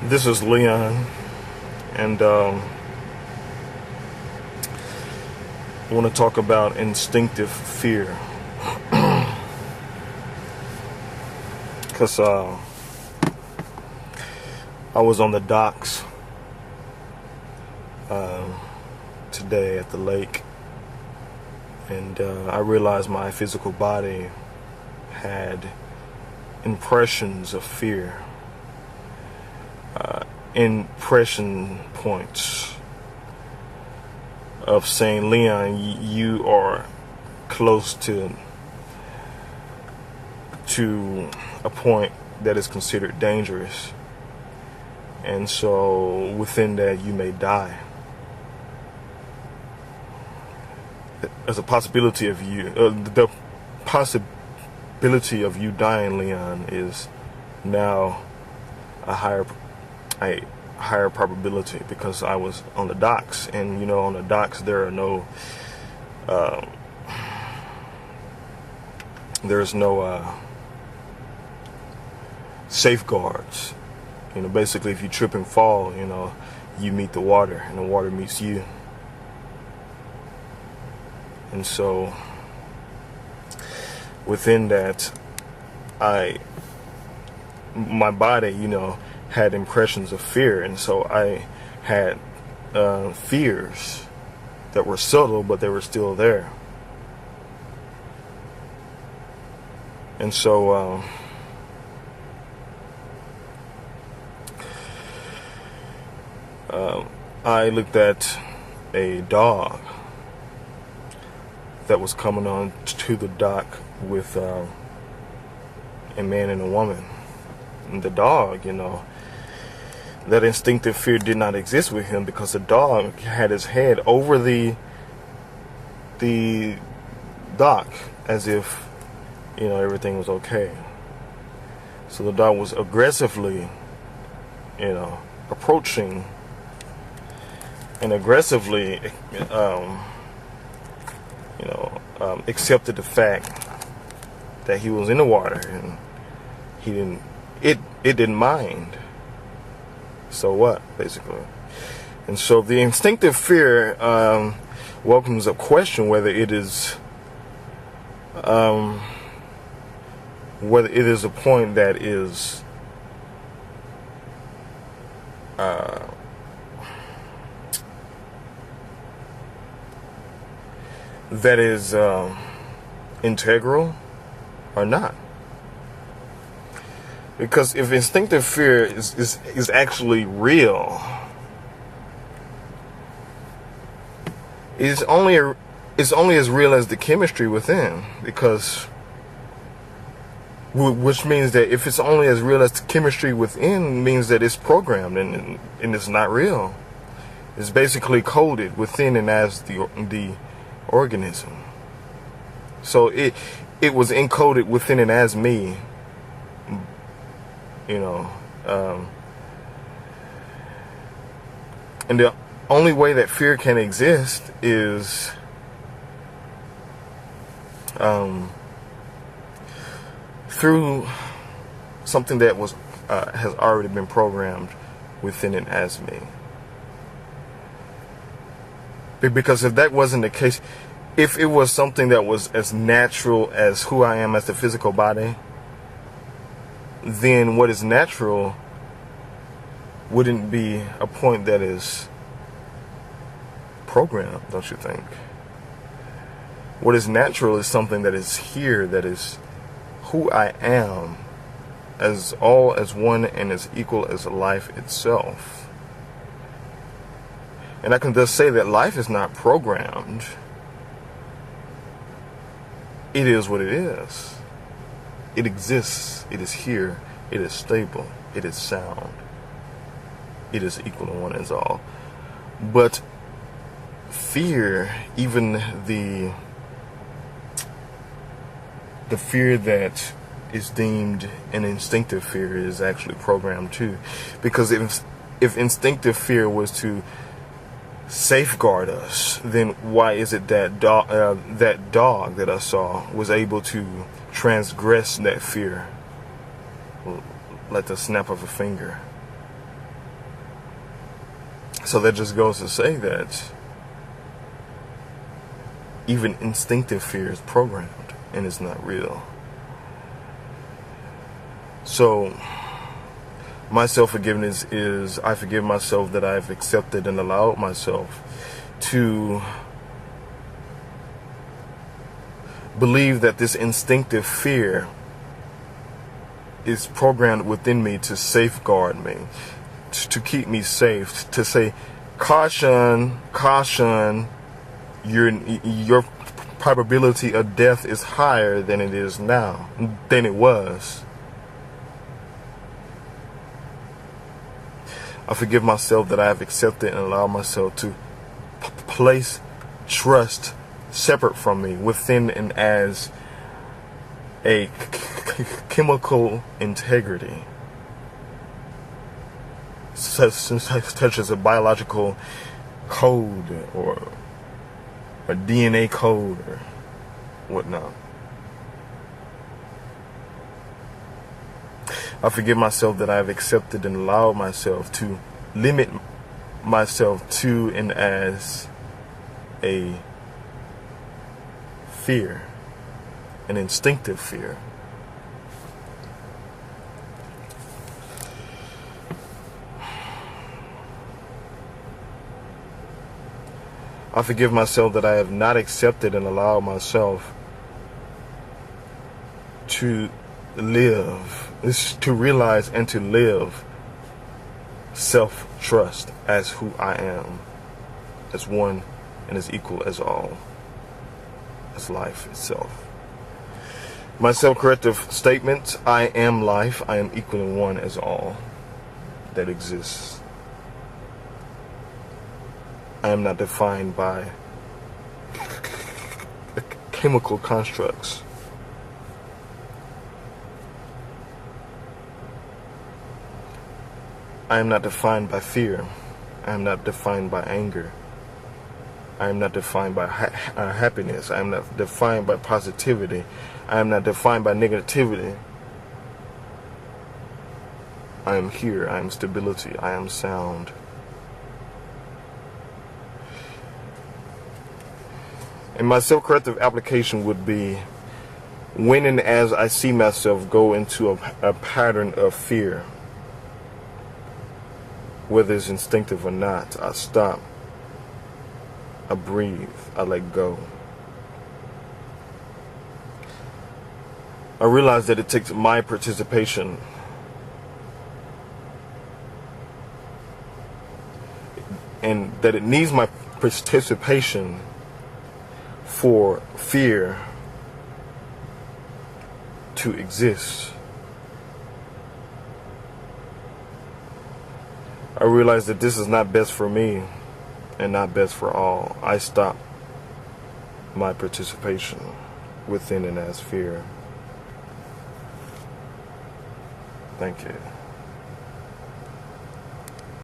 This is Leon, and I want to talk about instinctive fear. Because I was on the docks today at the lake, and I realized my physical body had impressions of fear. Impression points of saying, Leon, you are close to a point that is considered dangerous, and so within that you may die. There's a possibility of the possibility of you dying, Leon, is now a higher probability, because I was on the docks, and on the docks there are no safeguards. Basically, if you trip and fall, you meet the water and the water meets you. And so within that, my body, had impressions of fear, and so I had fears that were subtle, but they were still there. And so I looked at a dog that was coming on to the dock with a man and a woman. And the dog, that instinctive fear did not exist with him, because the dog had his head over the dock as if, everything was okay. So the dog was aggressively, approaching and aggressively, accepted the fact that he was in the water, and it didn't mind. So what, basically? And so the instinctive fear welcomes a question whether it is a point that is integral or not. Because if instinctive fear is actually real, it's only as real as the chemistry within. Because, which means that if it's only as real as the chemistry within, means that it's programmed and it's not real. It's basically coded within and as the organism. So it was encoded within and as me. And the only way that fear can exist is through something that has already been programmed within and as me. Because if that wasn't the case, if it was something that was as natural as who I am as the physical body, then what is natural wouldn't be a point that is programmed, don't you think? What is natural is something that is here, that is who I am, as all as one and as equal as life itself. And I can just say that life is not programmed. It is what it is. It exists, it is here, it is stable, it is sound, it is equal and one is all. But fear, even the fear that is deemed an instinctive fear, is actually programmed too. Because if instinctive fear was to safeguard us, then why is it that that dog that I saw was able to transgress that fear like the snap of a finger? So that just goes to say that even instinctive fear is programmed and it's not real. So my self-forgiveness is I forgive myself that I've accepted and allowed myself to believe that this instinctive fear is programmed within me to safeguard me, to keep me safe, to say, caution, caution, your probability of death is higher than it is now, than it was. I forgive myself that I have accepted and allowed myself to place trust separate from me within and as a chemical integrity, such as a biological code or a DNA code or whatnot. I forgive myself that I have accepted and allowed myself to limit myself to and as a fear, an instinctive fear. I forgive myself that I have not accepted and allowed myself to live, to realize and to live self-trust as who I am, as one and as equal as all, as life itself. My self-corrective statement: I am life, I am equal and one as all that exists. I am not defined by chemical constructs. I am not defined by fear. I am not defined by anger. I am not defined by happiness. I am not defined by positivity. I am not defined by negativity. I am here. I am stability. I am sound. And my self-corrective application would be, when and as I see myself go into a pattern of fear, whether it's instinctive or not, I stop, I breathe, I let go. I realize that it takes my participation and that it needs my participation for fear to exist. I realize that this is not best for me and not best for all. I stop my participation within and as fear. Thank you.